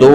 2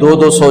200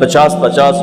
50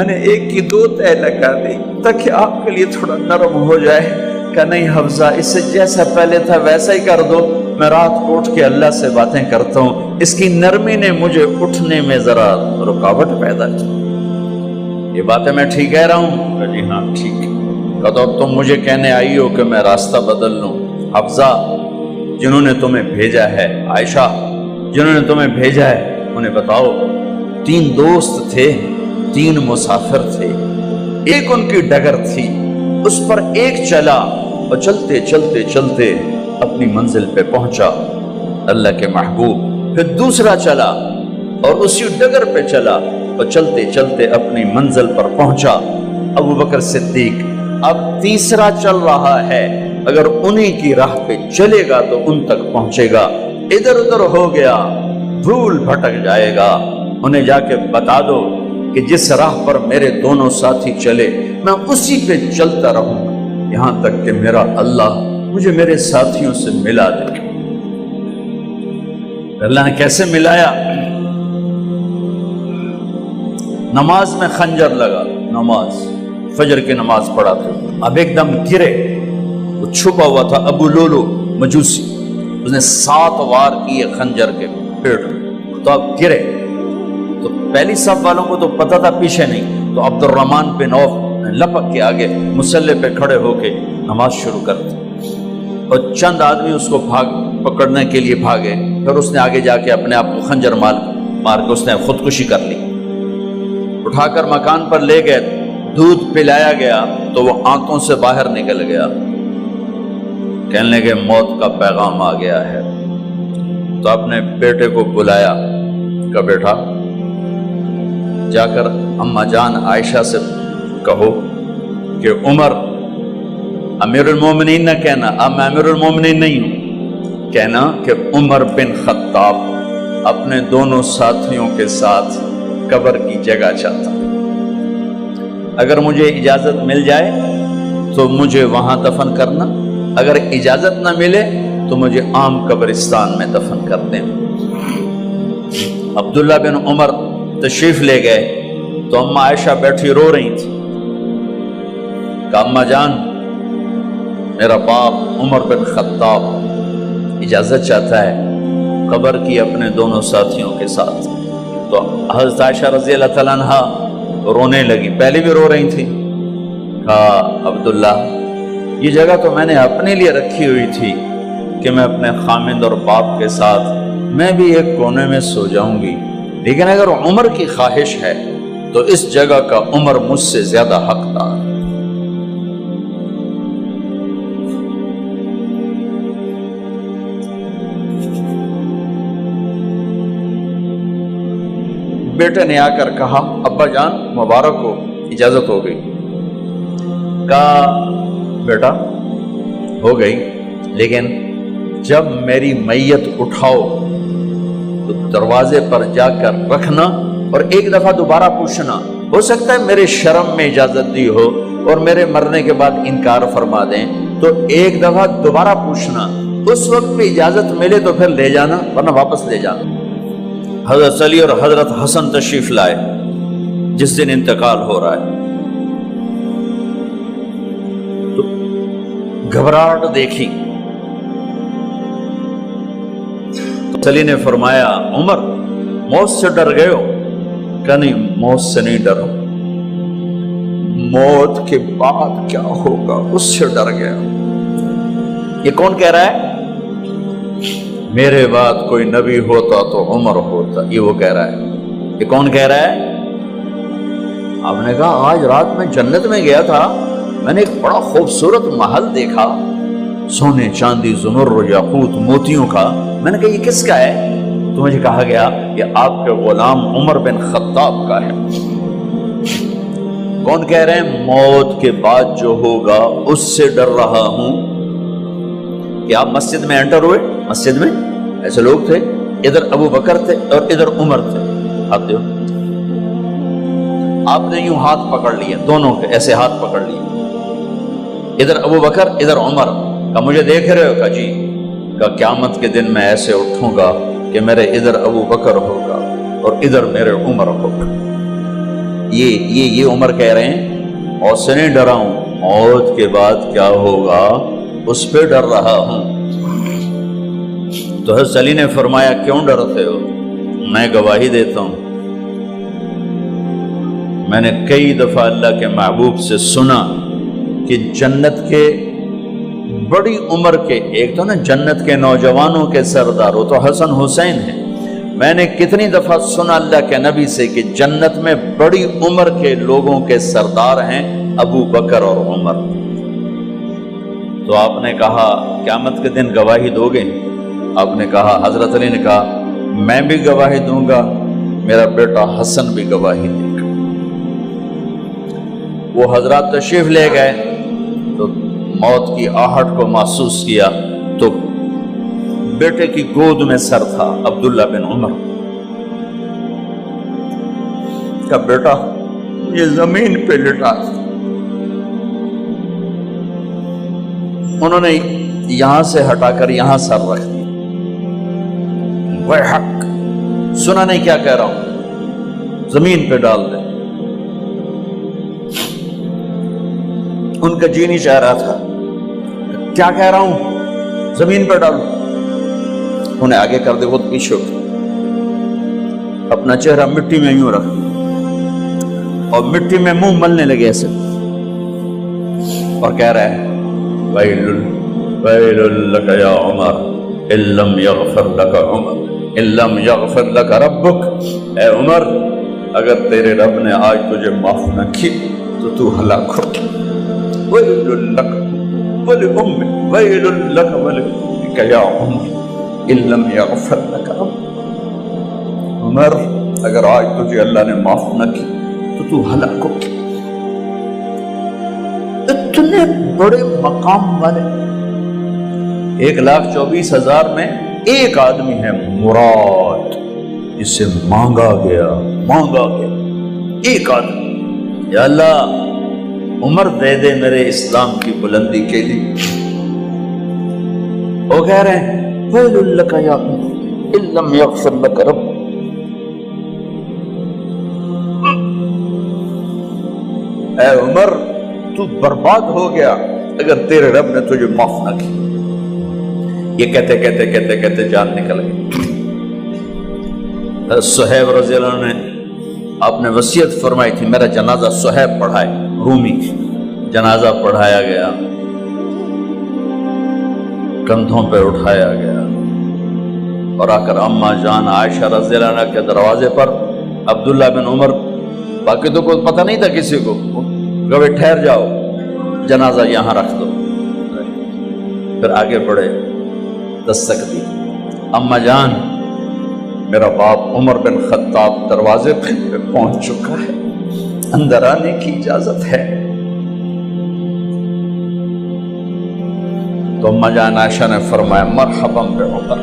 میں نے ایک کی 2 تہ لگا دی تاکہ آپ کے لیے تھوڑا نرم ہو جائے. کہ نہیں حفظہ، اس سے جیسا پہلے تھا ویسا ہی کر دو، میں رات کو اٹھ کے اللہ سے باتیں کرتا ہوں. اس کی نرمی نے مجھے اٹھنے میں ذرا رکاوٹ پیدا کی. یہ باتیں میں ٹھیک کہہ رہا ہوں؟ کہ جی ہاں ٹھیک. کہ تو تم مجھے کہنے آئی ہو کہ میں راستہ بدل لوں. حفظہ، جنہوں نے تمہیں بھیجا ہے، عائشہ جنہوں نے تمہیں بھیجا ہے، انہیں بتاؤ 3 دوست تھے، 3 مسافر تھے، ایک ان کی ڈگر تھی، اس پر ایک چلا اور چلتے چلتے چلتے اپنی منزل پہ پہنچا اللہ کے محبوب. پھر دوسرا چلا اور اسی ڈگر پہ چلا اور چلتے چلتے اپنی منزل پر پہنچا ابو بکر صدیق. اب تیسرا چل رہا ہے، اگر انہی کی راہ پہ چلے گا تو ان تک پہنچے گا، ادھر ادھر ہو گیا بھول بھٹک جائے گا. انہیں جا کے بتا دو کہ جس راہ پر میرے دونوں ساتھی چلے میں اسی پہ چلتا رہوں گا یہاں تک کہ میرا اللہ مجھے میرے ساتھیوں سے ملا دے. اللہ نے کیسے ملایا؟ نماز میں خنجر لگا، نماز فجر کی نماز پڑھا تھا. اب ایک دم گرے، وہ چھپا ہوا تھا ابو لولو مجوسی، اس نے 7 وار کیے خنجر کے پیٹ میں. تو اب گرے تو پہلی صف والوں کو تو پتہ تھا، پیچھے نہیں. تو عبد الرحمن بن عوف نے لپک کے آگے مصلی پہ کھڑے ہو کے نماز شروع کر دی اور چند آدمی اس کو پکڑنے کے لیے بھاگے. پھر اس نے آگے جا کے اپنے آپ کو خنجر مار کے اس نے خودکشی کر لی. اٹھا کر مکان پر لے گئے، دودھ پلایا گیا تو وہ آنتوں سے باہر نکل گیا. کہنے لگے موت کا پیغام آ گیا ہے. تو اپنے بیٹے کو بلایا کہ بیٹا جا کر اماں جان عائشہ سے کہو کہ عمر، امیر المومنین نہ کہنا، اب میں امیر المومنین نہیں ہوں، کہنا کہ عمر بن خطاب اپنے دونوں ساتھیوں کے ساتھ قبر کی جگہ چاہتا. اگر مجھے اجازت مل جائے تو مجھے وہاں دفن کرنا، اگر اجازت نہ ملے تو مجھے عام قبرستان میں دفن کر دیں. عبداللہ بن عمر تشریف لے گئے تو اماں عائشہ بیٹھی رو رہی تھی. کہا اماں جان، میرا باپ عمر بن خطاب اجازت چاہتا ہے قبر کی اپنے دونوں ساتھیوں کے ساتھ. تو حضرت عائشہ رضی اللہ تعالیٰ عنہا رونے لگی، پہلے بھی رو رہی تھی. کہا عبداللہ، یہ جگہ تو میں نے اپنے لیے رکھی ہوئی تھی کہ میں اپنے خامند اور باپ کے ساتھ میں بھی ایک کونے میں سو جاؤں گی، لیکن اگر عمر کی خواہش ہے تو اس جگہ کا عمر مجھ سے زیادہ حقدار. بیٹے نے آ کر کہا ابا جان مبارک ہو، اجازت ہو گئی. کہا بیٹا ہو گئی، لیکن جب میری میت اٹھاؤ تو دروازے پر جا کر رکھنا اور ایک دفعہ دوبارہ پوچھنا. ہو سکتا ہے میرے شرم میں اجازت دی ہو اور میرے مرنے کے بعد انکار فرما دیں، تو ایک دفعہ دوبارہ پوچھنا، اس وقت بھی اجازت ملے تو پھر لے جانا ورنہ واپس لے جانا. حضرت علی اور حضرت حسن تشریف لائے جس دن انتقال ہو رہا ہے. تو گھبراہٹ دیکھی تو علی نے فرمایا عمر موت سے ڈر گئے ہو؟ کہ نہیں موت سے نہیں ڈرو، موت کے بعد کیا ہوگا اس سے ڈر گیا. یہ کون کہہ رہا ہے؟ میرے بعد کوئی نبی ہوتا تو عمر ہوتا، یہ وہ کہہ رہا ہے. یہ کون کہہ رہا ہے؟ آپ نے کہا آج رات میں جنت میں گیا تھا، میں نے ایک بڑا خوبصورت محل دیکھا، سونے چاندی زمر یاقوت موتیوں کا. میں نے کہا یہ کس کا ہے؟ تو مجھے کہا گیا یہ آپ کے غلام عمر بن خطاب کا ہے. کون کہہ رہے ہیں؟ موت کے بعد جو ہوگا اس سے ڈر رہا ہوں. کہ آپ مسجد میں انٹر ہوئے، مسجد میں ایسے لوگ تھے، ادھر ابو بکر تھے اور ادھر عمر تھے. ہاتھ دیو. آپ نے یوں ہاتھ پکڑ لیے، دونوں کے ایسے ہاتھ پکڑ لیے، ادھر ابو بکر ادھر عمر. کہا مجھے دیکھ رہے ہو؟ کہا جی. کہا قیامت کے دن میں ایسے اٹھوں گا کہ میرے ادھر ابو بکر ہوگا اور ادھر میرے عمر ہوگا. یہ عمر کہہ رہے ہیں اور سے نہیں ڈرا ہوں، موت کے بعد کیا ہوگا اس پہ ڈر رہا ہوں۔ تو حضرت علی نے فرمایا کیوں ڈرتے ہو؟ میں گواہی دیتا ہوں، میں نے کئی دفعہ اللہ کے محبوب سے سنا کہ جنت کے بڑی عمر کے، ایک تو نا جنت کے نوجوانوں کے سردار، وہ تو حسن حسین ہیں، میں نے کتنی دفعہ سنا اللہ کے نبی سے کہ جنت میں بڑی عمر کے لوگوں کے سردار ہیں ابو بکر اور عمر۔ تو آپ نے کہا قیامت کے دن گواہی دو گے؟ آپ نے کہا، حضرت علی نے کہا میں بھی گواہی دوں گا، میرا بیٹا حسن بھی گواہی دے گا۔ وہ حضرات تشریف لے گئے تو موت کی آہٹ کو محسوس کیا تو بیٹے کی گود میں سر تھا عبداللہ بن عمر کا، بیٹا یہ زمین پہ لٹا۔ انہوں نے یہاں سے ہٹا کر یہاں سر رکھ دیا۔ وہ حق سنا نہیں کیا کہہ رہا ہوں، زمین پہ ڈال دے۔ ان کا جی نہیں چاہ رہا تھا، کیا کہہ رہا ہوں، زمین پہ ڈالو۔ انہیں آگے کر دے، خود پیچھے اٹھ، اپنا چہرہ مٹی میں یوں رکھ اور مٹی میں منہ ملنے لگے ایسے، اور کہہ رہا ہے ویل لک یا عمر ان لم یغفر لک عمر ان لم یغفر لک ربک، اے عمر اگر تیرے رب نے آج تجھے معاف نہ کی تو تو ہلاک ہو۔ ویل لک ولأمک ویل لک ولأمک یا عمر ان لم یغفر لک ربک، عمر اگر آج تجھے اللہ نے معاف نہ کی تو تو ہلاک ہو۔ اتنے بڑے مقام والے 1,24,000 میں ایک آدمی ہے مراد، جسے مانگا گیا ایک آدمی، یا اللہ عمر دے دے میرے اسلام کی بلندی کے لیے۔ وہ کہہ رہے ہیں ویل لک یا عمر ان لم یغفر لک رب، اے عمر تو برباد ہو گیا اگر تیرے رب نے تجھے معاف نہ کی۔ یہ کہتے کہتے کہتے کہتے جان نکل گئی۔ صہیب رضی اللہ عنہ نے آپ نے وصیت فرمائی تھی میرا جنازہ صہیب پڑھائے، رومی جنازہ پڑھایا گیا، کندھوں پہ اٹھایا گیا، اور آ کر اماں جان عائشہ رضی اللہ عنہ کے دروازے پر عبداللہ بن عمر، باقی تو کوئی پتہ نہیں تھا کسی کو، کبھی ٹھہر جاؤ جنازہ یہاں رکھ دو، پھر آگے بڑھے، دستک دی، اماں جان میرا باپ عمر بن خطاب دروازے پہ پہنچ چکا ہے، اندر آنے کی اجازت ہے۔ تو اماں جان عائشہ نے فرمایا مرحبا بعمر،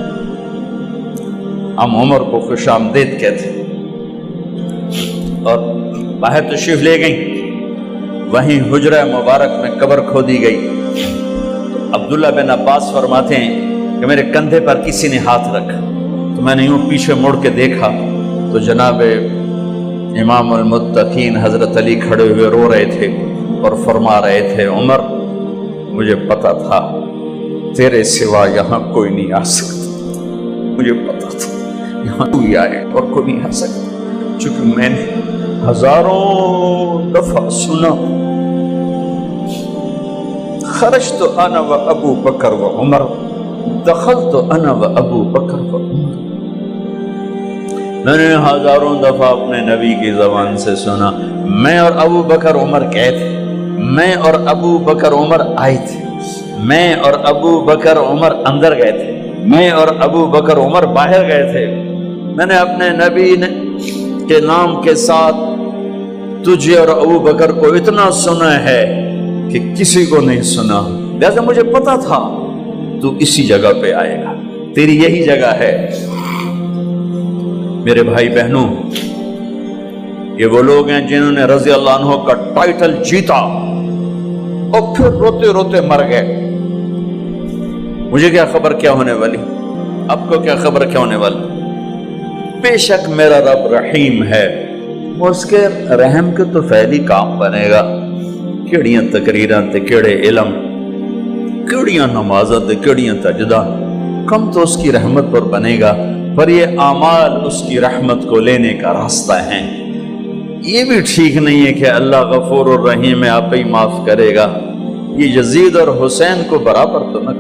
ہم عمر کو خوش آمدید کہتے، اور باہر تشریف لے گئیں۔ وہیں حجرہ مبارک میں قبر کھودی گئی۔ عبداللہ بن عباس فرماتے ہیں کہ میرے کندھے پر کسی نے ہاتھ رکھا تو میں نے یوں پیچھے مڑ کے دیکھا تو جناب امام المتقین حضرت علی کھڑے ہوئے رو رہے تھے اور فرما رہے تھے عمر مجھے پتا تھا تیرے سوا یہاں کوئی نہیں آ سکتا، مجھے پتا تھا یہاں کوئی آئے اور کوئی نہیں آ سکتا، چونکہ میں نے ہزاروں دفعہ سنا خرجت انا و ابو بکر و عمر دخلت انا و ابو بکر و عمر، میں نے ہزاروں دفعہ اپنے نبی کی زبان سے سنا میں اور ابو بکر عمر گئے تھے، میں اور ابو بکر عمر آئے تھے، میں اور ابو بکر عمر اندر گئے تھے، میں اور ابو بکر عمر باہر گئے تھے، میں نے اپنے نبی کے نام کے ساتھ تجھے اور ابو بکر کو اتنا سنا ہے کہ کسی کو نہیں سنا، لہذا مجھے پتا تھا تو اسی جگہ پہ آئے گا، تیری یہی جگہ ہے۔ میرے بھائی بہنوں، یہ وہ لوگ ہیں جنہوں نے رضی اللہ عنہ کا ٹائٹل جیتا اور پھر روتے روتے مر گئے۔ مجھے کیا خبر کیا ہونے والی، آپ کو کیا خبر کیا ہونے والی؟ بے شک میرا رب رحیم ہے، وہ اس کے رحم کے تو فعلی کام بنے گا، کیڑیاں تقریراں تے کیڑے علم، کیڑیاں نمازاں تے کیڑیاں سجدہ، کم تو اس کی رحمت پر بنے گا، پر یہ اعمال اس کی رحمت کو لینے کا راستہ ہیں۔ یہ بھی ٹھیک نہیں ہے کہ اللہ غفور الرحیم ہے، آپ ہی معاف کرے گا، یہ یزید اور حسین کو برابر تو نہ